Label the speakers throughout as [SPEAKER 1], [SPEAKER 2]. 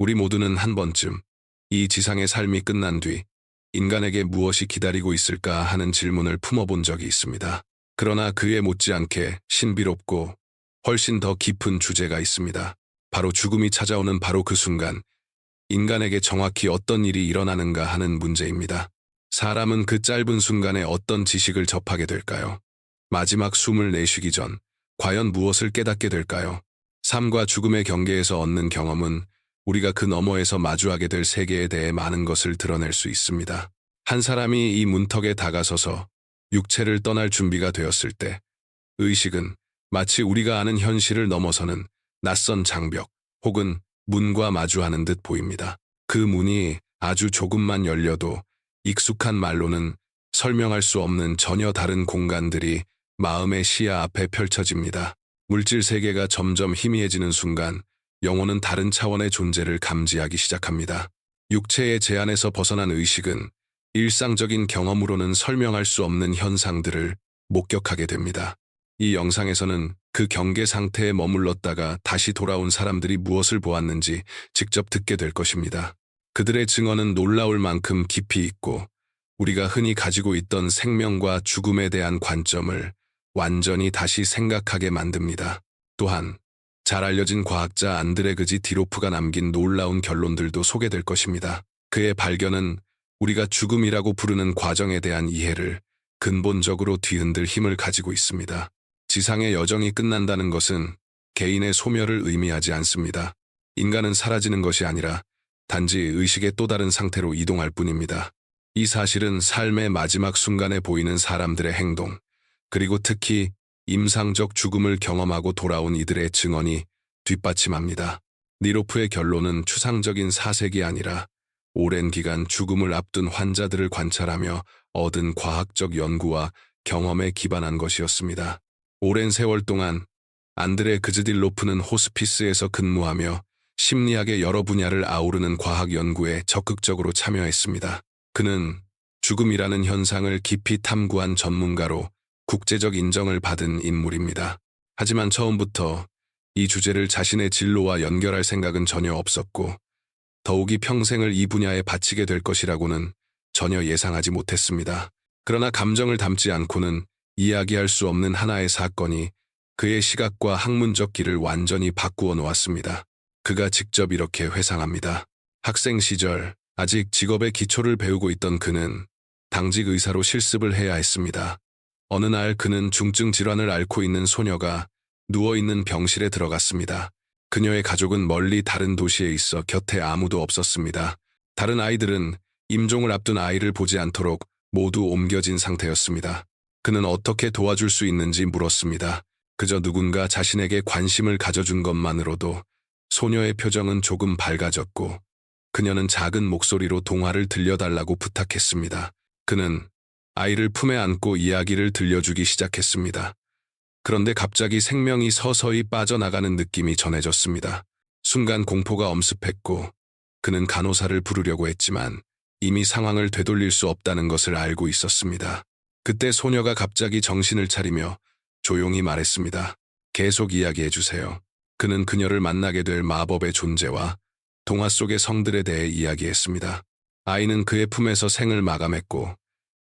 [SPEAKER 1] 우리 모두는 한 번쯤 이 지상의 삶이 끝난 뒤 인간에게 무엇이 기다리고 있을까 하는 질문을 품어본 적이 있습니다. 그러나 그에 못지않게 신비롭고 훨씬 더 깊은 주제가 있습니다. 바로 죽음이 찾아오는 바로 그 순간 인간에게 정확히 어떤 일이 일어나는가 하는 문제입니다. 사람은 그 짧은 순간에 어떤 지식을 접하게 될까요? 마지막 숨을 내쉬기 전 과연 무엇을 깨닫게 될까요? 삶과 죽음의 경계에서 얻는 경험은 우리가 그 너머에서 마주하게 될 세계에 대해 많은 것을 드러낼 수 있습니다. 한 사람이 이 문턱에 다가서서 육체를 떠날 준비가 되었을 때 의식은 마치 우리가 아는 현실을 넘어서는 낯선 장벽 혹은 문과 마주하는 듯 보입니다. 그 문이 아주 조금만 열려도 익숙한 말로는 설명할 수 없는 전혀 다른 공간들이 마음의 시야 앞에 펼쳐집니다. 물질 세계가 점점 희미해지는 순간 영혼은 다른 차원의 존재를 감지하기 시작합니다. 육체의 제한에서 벗어난 의식은 일상적인 경험으로는 설명할 수 없는 현상들을 목격하게 됩니다. 이 영상에서는 그 경계 상태에 머물렀다가 다시 돌아온 사람들이 무엇을 보았는지 직접 듣게 될 것입니다. 그들의 증언은 놀라울 만큼 깊이 있고 우리가 흔히 가지고 있던 생명과 죽음에 대한 관점을 완전히 다시 생각하게 만듭니다. 또한 잘 알려진 과학자 안드레 그지 디로프가 남긴 놀라운 결론들도 소개될 것입니다. 그의 발견은 우리가 죽음이라고 부르는 과정에 대한 이해를 근본적으로 뒤흔들 힘을 가지고 있습니다. 지상의 여정이 끝난다는 것은 개인의 소멸을 의미하지 않습니다. 인간은 사라지는 것이 아니라 단지 의식의 또 다른 상태로 이동할 뿐입니다. 이 사실은 삶의 마지막 순간에 보이는 사람들의 행동, 그리고 특히 임상적 죽음을 경험하고 돌아온 이들의 증언이 뒷받침합니다. 니로프의 결론은 추상적인 사색이 아니라 오랜 기간 죽음을 앞둔 환자들을 관찰하며 얻은 과학적 연구와 경험에 기반한 것이었습니다. 오랜 세월 동안 안드레 그즈딜로프는 호스피스에서 근무하며 심리학의 여러 분야를 아우르는 과학 연구에 적극적으로 참여했습니다. 그는 죽음이라는 현상을 깊이 탐구한 전문가로 국제적 인정을 받은 인물입니다. 하지만 처음부터 이 주제를 자신의 진로와 연결할 생각은 전혀 없었고 더욱이 평생을 이 분야에 바치게 될 것이라고는 전혀 예상하지 못했습니다. 그러나 감정을 담지 않고는 이야기할 수 없는 하나의 사건이 그의 시각과 학문적 길을 완전히 바꾸어 놓았습니다. 그가 직접 이렇게 회상합니다. 학생 시절 아직 직업의 기초를 배우고 있던 그는 당직 의사로 실습을 해야 했습니다. 어느 날 그는 중증 질환을 앓고 있는 소녀가 누워있는 병실에 들어갔습니다. 그녀의 가족은 멀리 다른 도시에 있어 곁에 아무도 없었습니다. 다른 아이들은 임종을 앞둔 아이를 보지 않도록 모두 옮겨진 상태였습니다. 그는 어떻게 도와줄 수 있는지 물었습니다. 그저 누군가 자신에게 관심을 가져준 것만으로도 소녀의 표정은 조금 밝아졌고 그녀는 작은 목소리로 동화를 들려달라고 부탁했습니다. 그는 아이를 품에 안고 이야기를 들려주기 시작했습니다. 그런데 갑자기 생명이 서서히 빠져나가는 느낌이 전해졌습니다. 순간 공포가 엄습했고 그는 간호사를 부르려고 했지만 이미 상황을 되돌릴 수 없다는 것을 알고 있었습니다. 그때 소녀가 갑자기 정신을 차리며 조용히 말했습니다. 계속 이야기해 주세요. 그는 그녀를 만나게 될 마법의 존재와 동화 속의 성들에 대해 이야기했습니다. 아이는 그의 품에서 생을 마감했고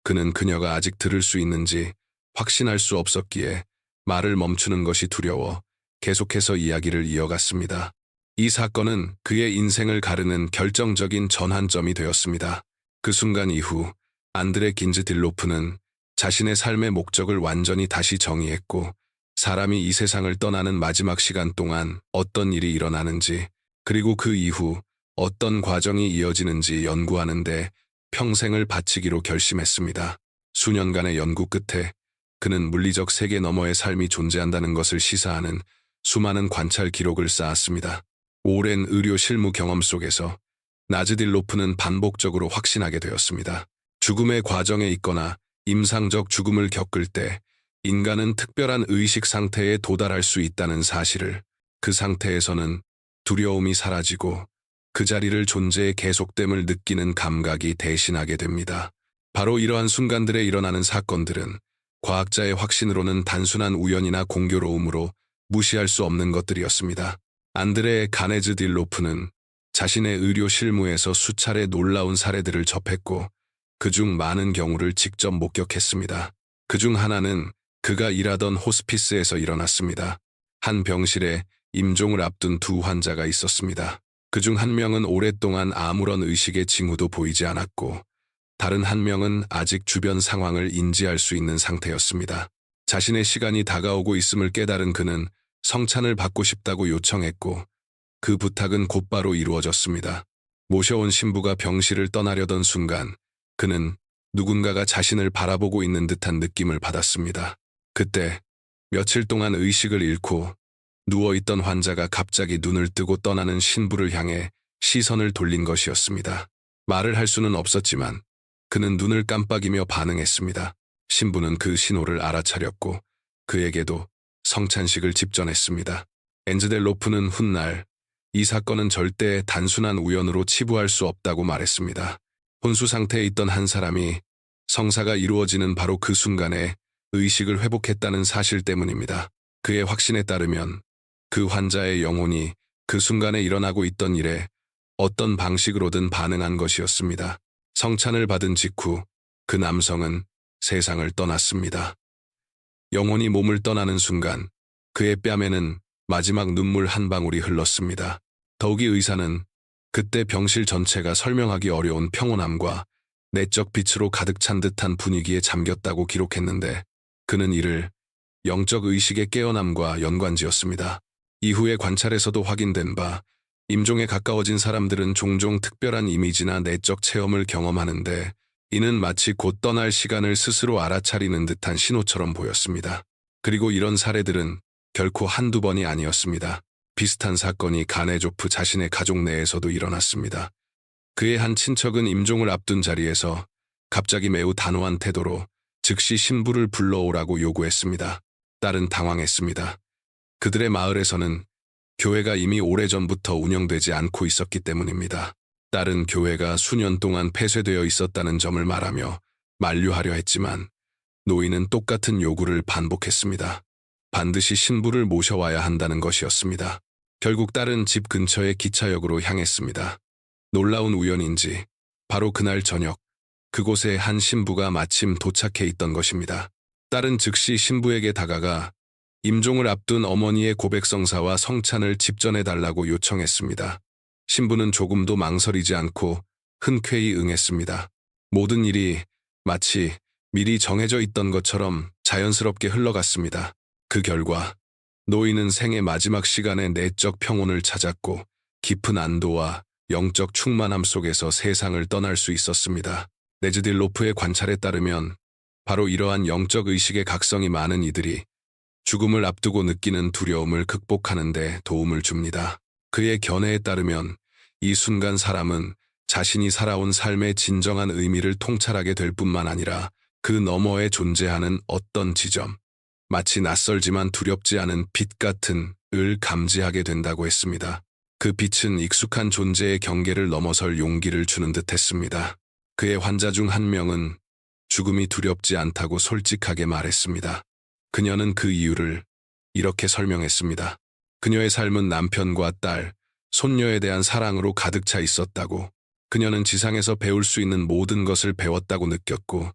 [SPEAKER 1] 그는 그녀가 아직 들을 수 있는지 확신할 수 없었기에 말을 멈추는 것이 두려워 계속해서 이야기를 이어갔습니다. 이 사건은 그의 인생을 가르는 결정적인 전환점이 되었습니다. 그 순간 이후 안드레 긴즈딜로프는 자신의 삶의 목적을 완전히 다시 정의했고 사람이 이 세상을 떠나는 마지막 시간 동안 어떤 일이 일어나는지 그리고 그 이후 어떤 과정이 이어지는지 연구하는 데 평생을 바치기로 결심했습니다. 수년간의 연구 끝에 그는 물리적 세계 너머의 삶이 존재한다는 것을 시사하는 수많은 관찰 기록을 쌓았습니다. 오랜 의료 실무 경험 속에서 나즈딜로프는 반복적으로 확신하게 되었습니다. 죽음의 과정에 있거나 임상적 죽음을 겪을 때 인간은 특별한 의식 상태에 도달할 수 있다는 사실을, 그 상태에서는 두려움이 사라지고 그 자리를 존재의 계속됨을 느끼는 감각이 대신하게 됩니다. 바로 이러한 순간들에 일어나는 사건들은 과학자의 확신으로는 단순한 우연이나 공교로움으로 무시할 수 없는 것들이었습니다. 안드레 가네즈딜로프는 자신의 의료 실무에서 수차례 놀라운 사례들을 접했고 그중 많은 경우를 직접 목격했습니다. 그중 하나는 그가 일하던 호스피스에서 일어났습니다. 한 병실에 임종을 앞둔 두 환자가 있었습니다. 그중 한 명은 오랫동안 아무런 의식의 징후도 보이지 않았고 다른 한 명은 아직 주변 상황을 인지할 수 있는 상태였습니다. 자신의 시간이 다가오고 있음을 깨달은 그는 성찬을 받고 싶다고 요청했고 그 부탁은 곧바로 이루어졌습니다. 모셔온 신부가 병실을 떠나려던 순간 그는 누군가가 자신을 바라보고 있는 듯한 느낌을 받았습니다. 그때 며칠 동안 의식을 잃고 누워있던 환자가 갑자기 눈을 뜨고 떠나는 신부를 향해 시선을 돌린 것이었습니다. 말을 할 수는 없었지만 그는 눈을 깜빡이며 반응했습니다. 신부는 그 신호를 알아차렸고 그에게도 성찬식을 집전했습니다. 엔즈델로프는 훗날 이 사건은 절대 단순한 우연으로 치부할 수 없다고 말했습니다. 혼수 상태에 있던 한 사람이 성사가 이루어지는 바로 그 순간에 의식을 회복했다는 사실 때문입니다. 그의 확신에 따르면 그 환자의 영혼이 그 순간에 일어나고 있던 일에 어떤 방식으로든 반응한 것이었습니다. 성찬을 받은 직후 그 남성은 세상을 떠났습니다. 영혼이 몸을 떠나는 순간 그의 뺨에는 마지막 눈물 한 방울이 흘렀습니다. 더욱이 의사는 그때 병실 전체가 설명하기 어려운 평온함과 내적 빛으로 가득 찬 듯한 분위기에 잠겼다고 기록했는데 그는 이를 영적 의식의 깨어남과 연관지었습니다. 이후의 관찰에서도 확인된 바 임종에 가까워진 사람들은 종종 특별한 이미지나 내적 체험을 경험하는데 이는 마치 곧 떠날 시간을 스스로 알아차리는 듯한 신호처럼 보였습니다. 그리고 이런 사례들은 결코 한두 번이 아니었습니다. 비슷한 사건이 가네조프 자신의 가족 내에서도 일어났습니다. 그의 한 친척은 임종을 앞둔 자리에서 갑자기 매우 단호한 태도로 즉시 신부를 불러오라고 요구했습니다. 딸은 당황했습니다. 그들의 마을에서는 교회가 이미 오래전부터 운영되지 않고 있었기 때문입니다. 딸은 교회가 수년 동안 폐쇄되어 있었다는 점을 말하며 만류하려 했지만 노인은 똑같은 요구를 반복했습니다. 반드시 신부를 모셔와야 한다는 것이었습니다. 결국 딸은 집 근처의 기차역으로 향했습니다. 놀라운 우연인지 바로 그날 저녁 그곳에 한 신부가 마침 도착해 있던 것입니다. 딸은 즉시 신부에게 다가가 임종을 앞둔 어머니의 고백성사와 성찬을 집전해달라고 요청했습니다. 신부는 조금도 망설이지 않고 흔쾌히 응했습니다. 모든 일이 마치 미리 정해져 있던 것처럼 자연스럽게 흘러갔습니다. 그 결과 노인은 생의 마지막 시간에 내적 평온을 찾았고 깊은 안도와 영적 충만함 속에서 세상을 떠날 수 있었습니다. 네즈딜로프의 관찰에 따르면 바로 이러한 영적 의식의 각성이 많은 이들이 죽음을 앞두고 느끼는 두려움을 극복하는 데 도움을 줍니다. 그의 견해에 따르면 이 순간 사람은 자신이 살아온 삶의 진정한 의미를 통찰하게 될 뿐만 아니라 그 너머에 존재하는 어떤 지점, 마치 낯설지만 두렵지 않은 빛 같은 을 감지하게 된다고 했습니다. 그 빛은 익숙한 존재의 경계를 넘어설 용기를 주는 듯 했습니다. 그의 환자 중 한 명은 죽음이 두렵지 않다고 솔직하게 말했습니다. 그녀는 그 이유를 이렇게 설명했습니다. 그녀의 삶은 남편과 딸, 손녀에 대한 사랑으로 가득 차 있었다고, 그녀는 지상에서 배울 수 있는 모든 것을 배웠다고 느꼈고,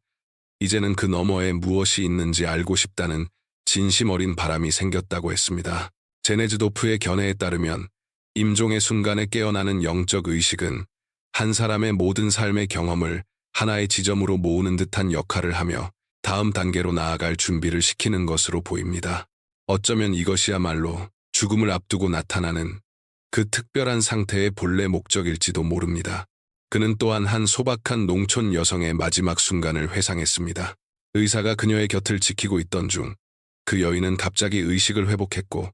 [SPEAKER 1] 이제는 그 너머에 무엇이 있는지 알고 싶다는 진심 어린 바람이 생겼다고 했습니다. 제네즈도프의 견해에 따르면 임종의 순간에 깨어나는 영적 의식은 한 사람의 모든 삶의 경험을 하나의 지점으로 모으는 듯한 역할을 하며 다음 단계로 나아갈 준비를 시키는 것으로 보입니다. 어쩌면 이것이야말로 죽음을 앞두고 나타나는 그 특별한 상태의 본래 목적일지도 모릅니다. 그는 또한 한 소박한 농촌 여성의 마지막 순간을 회상했습니다. 의사가 그녀의 곁을 지키고 있던 중 그 여인은 갑자기 의식을 회복했고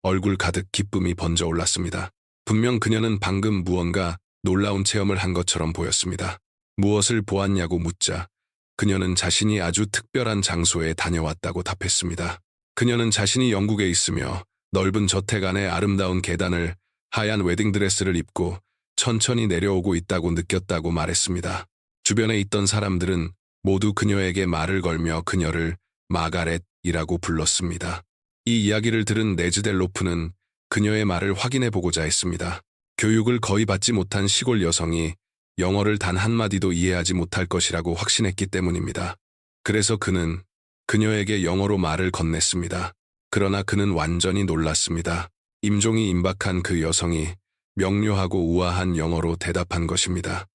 [SPEAKER 1] 얼굴 가득 기쁨이 번져 올랐습니다. 분명 그녀는 방금 무언가 놀라운 체험을 한 것처럼 보였습니다. 무엇을 보았냐고 묻자 그녀는 자신이 아주 특별한 장소에 다녀왔다고 답했습니다. 그녀는 자신이 영국에 있으며 넓은 저택 안에 아름다운 계단을 하얀 웨딩드레스를 입고 천천히 내려오고 있다고 느꼈다고 말했습니다. 주변에 있던 사람들은 모두 그녀에게 말을 걸며 그녀를 마가렛이라고 불렀습니다. 이 이야기를 들은 네즈델로프는 그녀의 말을 확인해 보고자 했습니다. 교육을 거의 받지 못한 시골 여성이 영어를 단 한마디도 이해하지 못할 것이라고 확신했기 때문입니다. 그래서 그는 그녀에게 영어로 말을 건넸습니다. 그러나 그는 완전히 놀랐습니다. 임종이 임박한 그 여성이 명료하고 우아한 영어로 대답한 것입니다.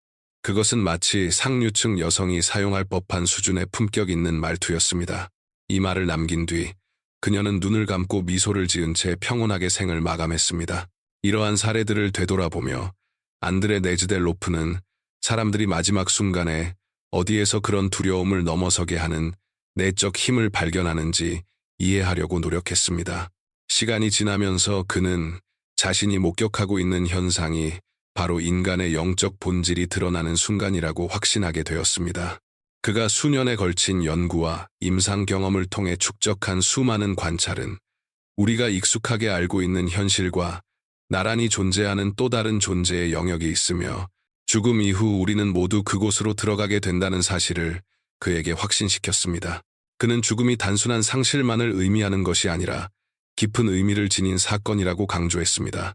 [SPEAKER 1] 그것은 마치 상류층 여성이 사용할 법한 수준의 품격 있는 말투였습니다. 이 말을 남긴 뒤 그녀는 눈을 감고 미소를 지은 채 평온하게 생을 마감했습니다. 이러한 사례들을 되돌아보며 안드레 네즈델로프는 사람들이 마지막 순간에 어디에서 그런 두려움을 넘어서게 하는 내적 힘을 발견하는지 이해하려고 노력했습니다. 시간이 지나면서 그는 자신이 목격하고 있는 현상이 바로 인간의 영적 본질이 드러나는 순간이라고 확신하게 되었습니다. 그가 수년에 걸친 연구와 임상 경험을 통해 축적한 수많은 관찰은 우리가 익숙하게 알고 있는 현실과 나란히 존재하는 또 다른 존재의 영역이 있으며 죽음 이후 우리는 모두 그곳으로 들어가게 된다는 사실을 그에게 확신시켰습니다. 그는 죽음이 단순한 상실만을 의미하는 것이 아니라 깊은 의미를 지닌 사건이라고 강조했습니다.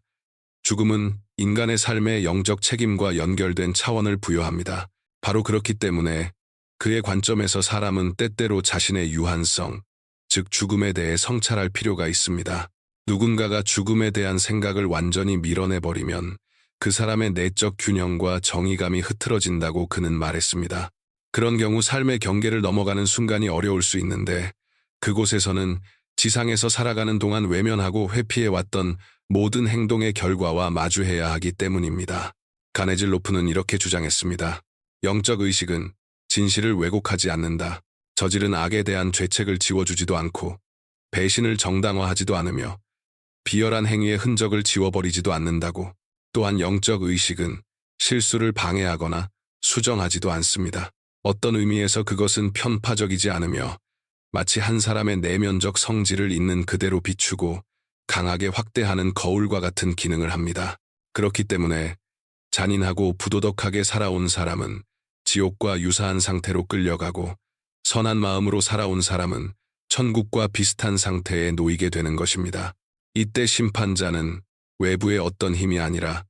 [SPEAKER 1] 죽음은 인간의 삶의 영적 책임과 연결된 차원을 부여합니다. 바로 그렇기 때문에 그의 관점에서 사람은 때때로 자신의 유한성, 즉 죽음에 대해 성찰할 필요가 있습니다. 누군가가 죽음에 대한 생각을 완전히 밀어내버리면 그 사람의 내적 균형과 정의감이 흐트러진다고 그는 말했습니다. 그런 경우 삶의 경계를 넘어가는 순간이 어려울 수 있는데 그곳에서는 지상에서 살아가는 동안 외면하고 회피해왔던 모든 행동의 결과와 마주해야 하기 때문입니다. 가네질로프는 이렇게 주장했습니다. 영적 의식은 진실을 왜곡하지 않는다. 저지른 악에 대한 죄책을 지워주지도 않고 배신을 정당화하지도 않으며 비열한 행위의 흔적을 지워버리지도 않는다고. 또한 영적 의식은 실수를 방해하거나 수정하지도 않습니다. 어떤 의미에서 그것은 편파적이지 않으며 마치 한 사람의 내면적 성질을 있는 그대로 비추고 강하게 확대하는 거울과 같은 기능을 합니다. 그렇기 때문에 잔인하고 부도덕하게 살아온 사람은 지옥과 유사한 상태로 끌려가고 선한 마음으로 살아온 사람은 천국과 비슷한 상태에 놓이게 되는 것입니다. 이때 심판자는 외부의 어떤 힘이 아니라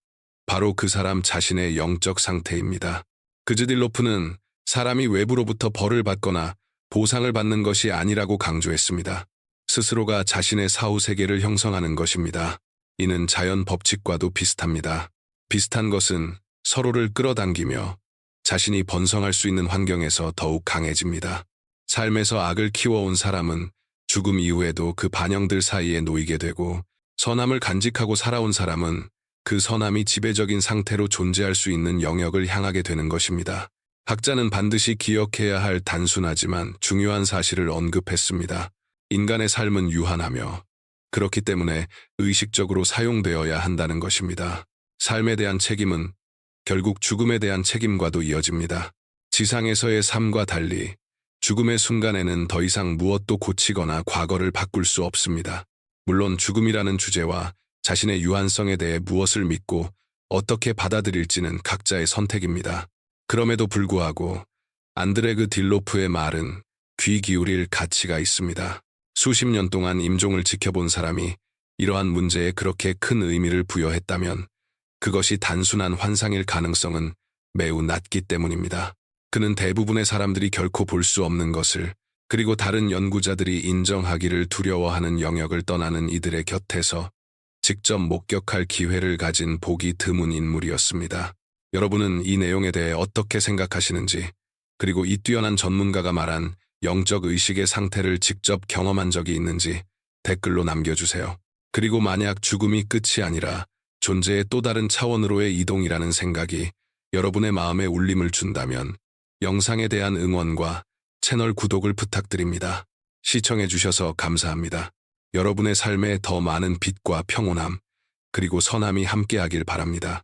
[SPEAKER 1] 바로 그 사람 자신의 영적 상태입니다. 그즈딜로프는 사람이 외부로부터 벌을 받거나 보상을 받는 것이 아니라고 강조했습니다. 스스로가 자신의 사후세계를 형성하는 것입니다. 이는 자연 법칙과도 비슷합니다. 비슷한 것은 서로를 끌어당기며 자신이 번성할 수 있는 환경에서 더욱 강해집니다. 삶에서 악을 키워온 사람은 죽음 이후에도 그 반영들 사이에 놓이게 되고 선함을 간직하고 살아온 사람은 그 선함이 지배적인 상태로 존재할 수 있는 영역을 향하게 되는 것입니다. 학자는 반드시 기억해야 할 단순하지만 중요한 사실을 언급했습니다. 인간의 삶은 유한하며 그렇기 때문에 의식적으로 사용되어야 한다는 것입니다. 삶에 대한 책임은 결국 죽음에 대한 책임과도 이어집니다. 지상에서의 삶과 달리 죽음의 순간에는 더 이상 무엇도 고치거나 과거를 바꿀 수 없습니다. 물론 죽음이라는 주제와 자신의 유한성에 대해 무엇을 믿고 어떻게 받아들일지는 각자의 선택입니다. 그럼에도 불구하고 안드레 딜로프의 말은 귀 기울일 가치가 있습니다. 수십 년 동안 임종을 지켜본 사람이 이러한 문제에 그렇게 큰 의미를 부여했다면 그것이 단순한 환상일 가능성은 매우 낮기 때문입니다. 그는 대부분의 사람들이 결코 볼 수 없는 것을 그리고 다른 연구자들이 인정하기를 두려워하는 영역을 떠나는 이들의 곁에서 직접 목격할 기회를 가진 보기 드문 인물이었습니다. 여러분은 이 내용에 대해 어떻게 생각하시는지, 그리고 이 뛰어난 전문가가 말한 영적 의식의 상태를 직접 경험한 적이 있는지 댓글로 남겨주세요. 그리고 만약 죽음이 끝이 아니라 존재의 또 다른 차원으로의 이동이라는 생각이 여러분의 마음에 울림을 준다면 영상에 대한 응원과 채널 구독을 부탁드립니다. 시청해주셔서 감사합니다. 여러분의 삶에 더 많은 빛과 평온함, 그리고 선함이 함께하길 바랍니다.